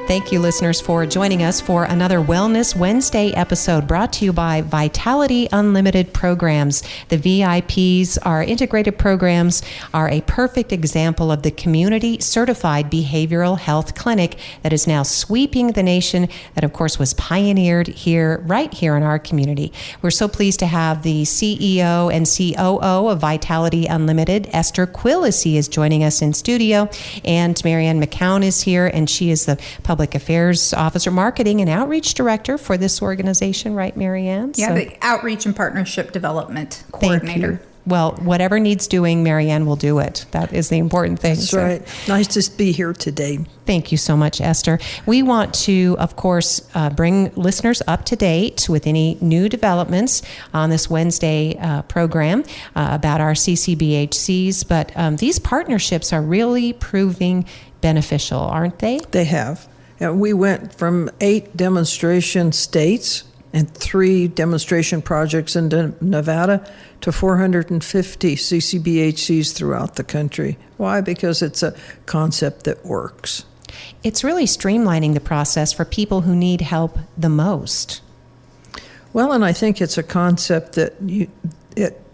Thank you, listeners, for joining us for another Wellness Wednesday episode brought to you by Vitality Unlimited Programs. The VIPs, our integrated programs, are a perfect example of the community-certified behavioral health clinic that is now sweeping the nation, that, of course, was pioneered right here in our community. We're so pleased to have the CEO and COO of Vitality Unlimited, Ester Quilici, is joining us in studio, and Marianne McKown is here, and she is the Public Affairs Officer, Marketing and Outreach Director for this organization, right, Marianne? Yeah, the Outreach and Partnership Development Coordinator. Thank you. Well, whatever needs doing, Marianne will do it. That is the important thing. That's right. Nice to be here today. Thank you so much, Esther. We want to, of course, bring listeners up to date with any new developments on this Wednesday program about our CCBHCs, but these partnerships are really proving beneficial, aren't they? They have. We went from 8 demonstration states and 3 demonstration projects in Nevada to 450 CCBHCs throughout the country. Why? Because it's a concept that works. It's really streamlining the process for people who need help the most. Well, and I think it's a concept that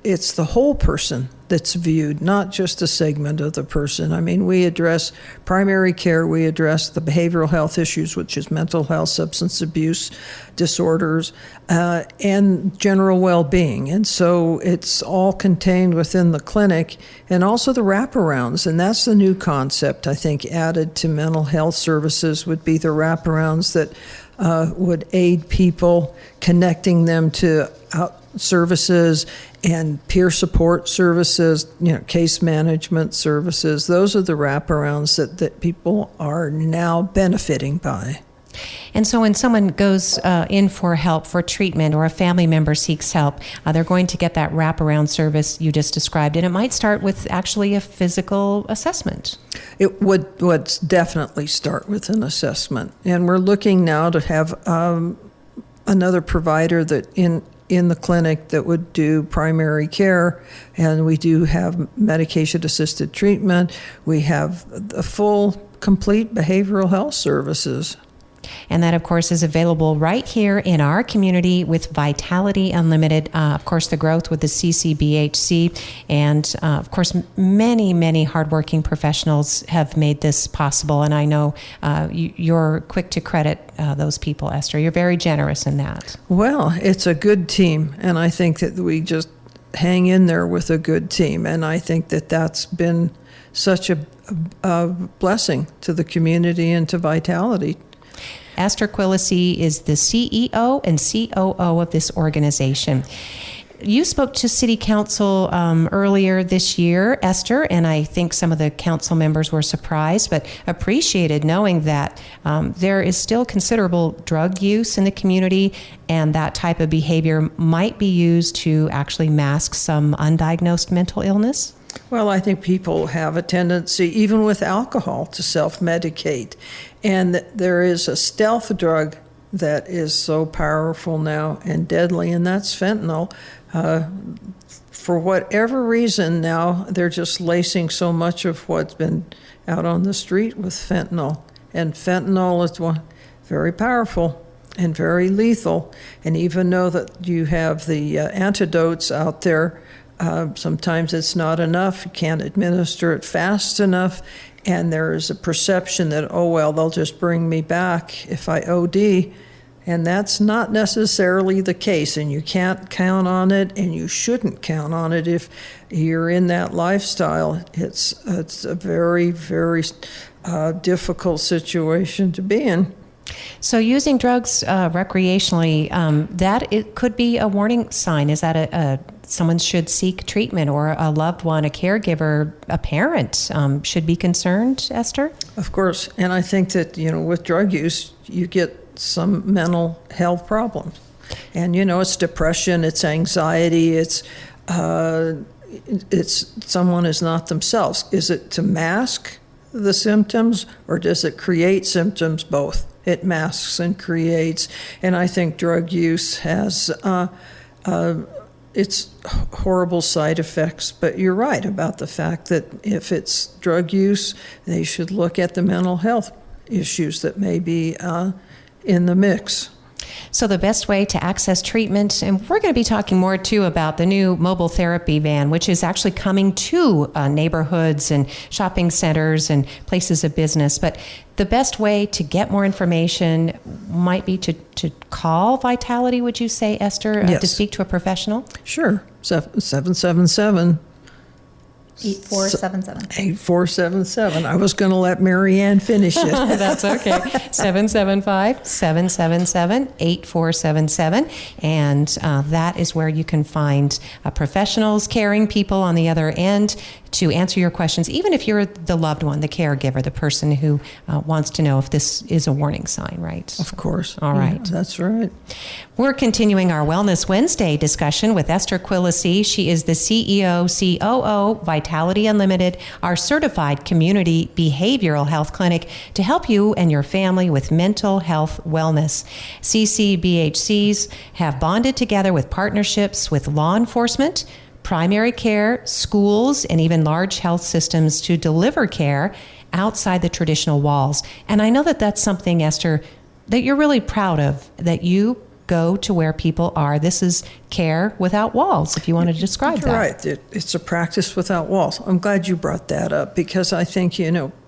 it's the whole person that's viewed, not just a segment of the person. I mean, we address primary care, we address the behavioral health issues, which is mental health, substance abuse disorders, and general well-being. And so it's all contained within the clinic, and also the wraparounds. And that's the new concept, I think, added to mental health services would be the wraparounds that would aid people, connecting them to services and peer support services, case management services. Those are the wraparounds that people are now benefiting by. And so when someone goes in for help, for treatment, or a family member seeks help, they're going to get that wraparound service you just described. And it might start with actually a physical assessment. It would definitely start with an assessment. And we're looking now to have another provider that in the clinic that would do primary care, and we do have medication-assisted treatment. We have the full, complete behavioral health services. And that, of course, is available right here in our community with Vitality Unlimited. Of course, the growth with the CCBHC. And, of course, many, many hardworking professionals have made this possible. And I know you're quick to credit those people, Esther. You're very generous in that. Well, it's a good team. And I think that we just hang in there with a good team. And I think that that's been such a blessing to the community and to Vitality. Ester Quilici is the CEO and COO of this organization. You spoke to City Council earlier this year, Esther, and I think some of the council members were surprised, but appreciated knowing that there is still considerable drug use in the community, and that type of behavior might be used to actually mask some undiagnosed mental illness. Well, I think people have a tendency, even with alcohol, to self-medicate. And there is a stealth drug that is so powerful now and deadly, and that's fentanyl. For whatever reason now, they're just lacing so much of what's been out on the street with fentanyl. And fentanyl is very powerful and very lethal. And even though that you have the antidotes out there, sometimes it's not enough. You can't administer it fast enough. And there is a perception that, they'll just bring me back if I OD. And that's not necessarily the case. And you can't count on it, and you shouldn't count on it if you're in that lifestyle. It's a very, very difficult situation to be in. So using drugs recreationally, that it could be a warning sign. Is that someone should seek treatment, or a loved one, a caregiver, a parent should be concerned, Esther? Of course. And I think that, with drug use, you get some mental health problems. And, it's depression, it's anxiety, it's someone is not themselves. Is it to mask the symptoms, or does it create symptoms? Both. it masks and creates. And I think drug use has its horrible side effects. But you're right about the fact that if it's drug use, they should look at the mental health issues that may be in the mix. So the best way to access treatment, and we're going to be talking more too about the new mobile therapy van, which is actually coming to neighborhoods and shopping centers and places of business. But the best way to get more information might be to call Vitality, would you say, Esther, Yes. to speak to a professional? Sure. 777 8477. 8477. I was going to let Marianne finish it. That's okay. 775-777-8477. And that is where you can find professionals, caring people on the other end to answer your questions, even if you're the loved one, the caregiver, the person who wants to know if this is a warning sign, right? Of course. All right. Yeah, that's right. We're continuing our Wellness Wednesday discussion with Ester Quilici. She is the CEO, COO, Vitality Unlimited, our certified community behavioral health clinic to help you and your family with mental health wellness. CCBHCs have bonded together with partnerships with law enforcement, primary care, schools, and even large health systems to deliver care outside the traditional walls. And I know that that's something, Esther, that you're really proud of, that you go to where people are. This is care without walls, if you want to describe You're that. right. It's a practice without walls. I'm glad you brought that up because I think,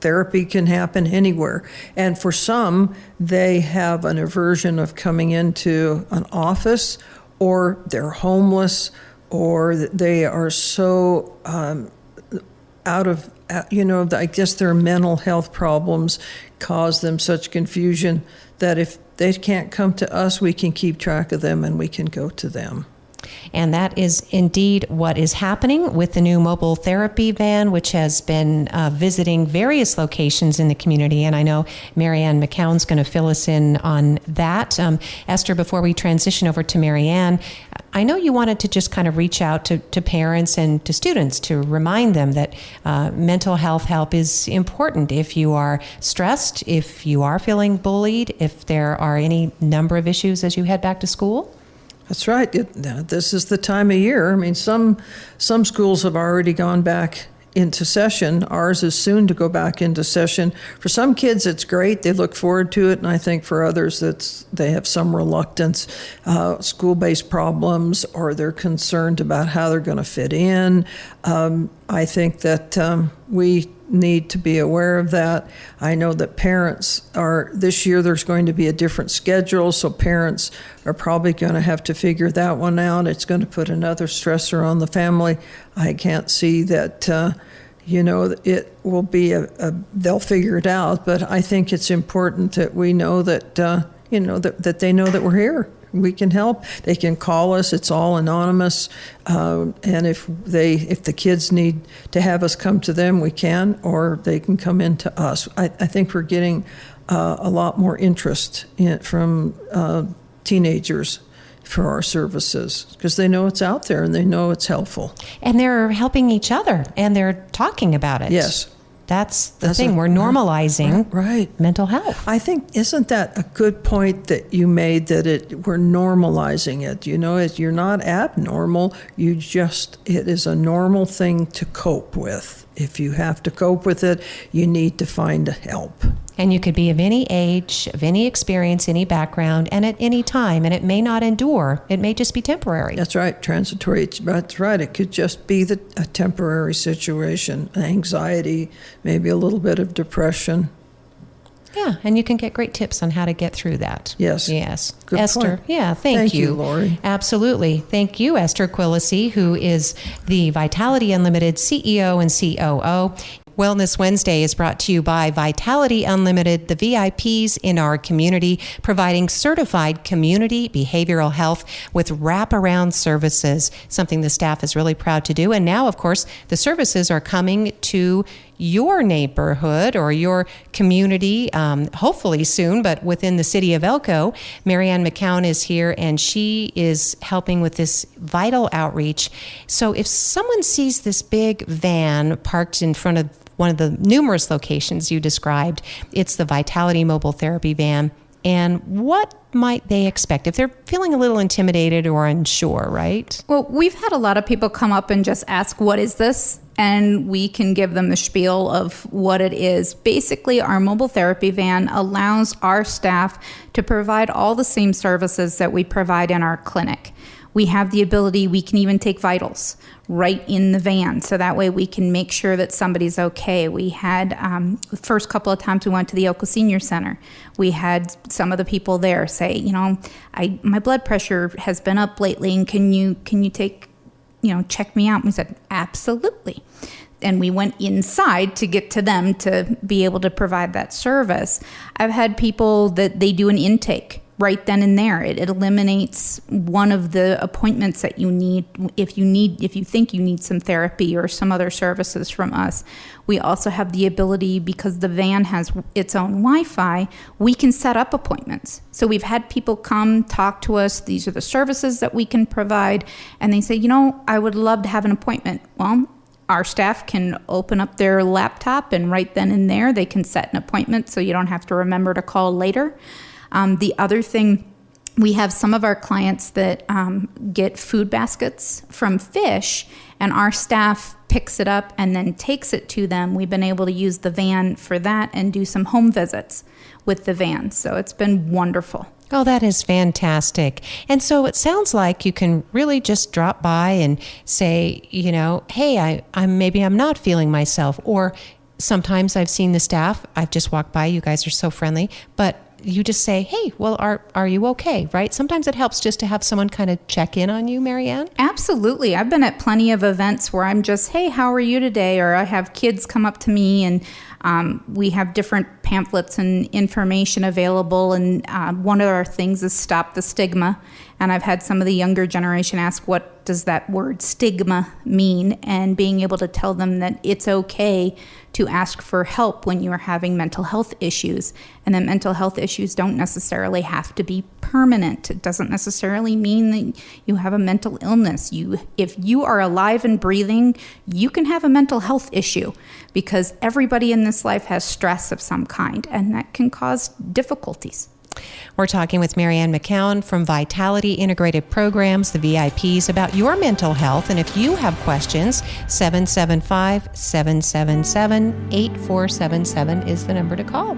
therapy can happen anywhere. And for some, they have an aversion of coming into an office, or they're homeless, or they are so out of, I guess their mental health problems cause them such confusion that if they can't come to us, we can keep track of them and we can go to them. And that is indeed what is happening with the new mobile therapy van, which has been visiting various locations in the community. And I know Marianne McKown's going to fill us in on that. Esther, before we transition over to Marianne, I know you wanted to just kind of reach out to parents and to students to remind them that mental health help is important if you are stressed, if you are feeling bullied, if there are any number of issues as you head back to school. That's right. This is the time of year. I mean, some schools have already gone back into session. Ours is soon to go back into session. For some kids, it's great. They look forward to it. And I think for others, they have some reluctance, school-based problems, or they're concerned about how they're going to fit in. I think that we need to be aware of that. I know that parents this year there's going to be a different schedule, so parents are probably going to have to figure that one out. It's going to put another stressor on the family. I can't see that, it will be they'll figure it out, but I think it's important that we know that, that they know that we're here. We can help. They can call us. It's all anonymous. And if the kids need to have us come to them, we can, or they can come in to us. I think we're getting a lot more interest from teenagers for our services because they know it's out there and they know it's helpful. And they're helping each other and they're talking about it. Yes. That's the thing. We're normalizing right. mental health. I think, isn't that a good point that you made, that we're normalizing it? You're not abnormal. It is a normal thing to cope with. If you have to cope with it, you need to find help. And you could be of any age, of any experience, any background, and at any time. And it may not endure. It may just be temporary. That's right. Transitory. That's right. It could just be a temporary situation. Anxiety, maybe a little bit of depression. Yeah, and you can get great tips on how to get through that. Yes. Yes. Good Esther, point. yeah, thank you. Thank you, Lori. Absolutely. Thank you, Ester Quilici, who is the Vitality Unlimited CEO and COO. Wellness Wednesday is brought to you by Vitality Unlimited, the VIPs in our community, providing certified community behavioral health with wraparound services, something the staff is really proud to do. And now, of course, the services are coming to your neighborhood or your community, hopefully soon, but within the city of Elko. Marianne McKown is here, and she is helping with this vital outreach. So if someone sees this big van parked in front of one of the numerous locations you described, it's the Vitality Mobile Therapy Van. and what might they expect if they're feeling a little intimidated or unsure, right? Well, we've had a lot of people come up and just ask, what is this? And we can give them the spiel of what it is. Basically, our mobile therapy van allows our staff to provide all the same services that we provide in our clinic. We have the ability, we can even take vitals right in the van, so that way we can make sure that somebody's okay. We had, the first couple of times we went to the Oakland Senior Center, we had some of the people there say, my blood pressure has been up lately, and can you take, check me out? And we said, absolutely. And we went inside to get to them to be able to provide that service. I've had people that they do an intake right then and there. It eliminates one of the appointments that you need if you think you need some therapy or some other services from us. We also have the ability, because the van has its own Wi-Fi, we can set up appointments. So we've had people come talk to us, these are the services that we can provide, and they say, I would love to have an appointment. Well, our staff can open up their laptop, and right then and there they can set an appointment, so you don't have to remember to call later. The other thing, we have some of our clients that get food baskets from Fish, and our staff picks it up and then takes it to them. We've been able to use the van for that and do some home visits with the van. So it's been wonderful. Oh, that is fantastic. And so it sounds like you can really just drop by and say, hey, I'm not feeling myself. Or sometimes I've seen the staff, I've just walked by, you guys are so friendly, but you just say, hey, well, are you okay, right? Sometimes it helps just to have someone kind of check in on you, Marianne. Absolutely. I've been at plenty of events where I'm just, hey, how are you today? Or I have kids come up to me, and we have different pamphlets and information available. And one of our things is Stop the Stigma. And I've had some of the younger generation ask, what does that word stigma mean? And being able to tell them that it's okay to ask for help when you are having mental health issues. And that mental health issues don't necessarily have to be permanent. It doesn't necessarily mean that you have a mental illness. If you are alive and breathing, you can have a mental health issue, because everybody in this life has stress of some kind, and that can cause difficulties. We're talking with Marianne McKown from Vitality Integrated Programs, the VIPs, about your mental health. And if you have questions, 775-777-8477 is the number to call.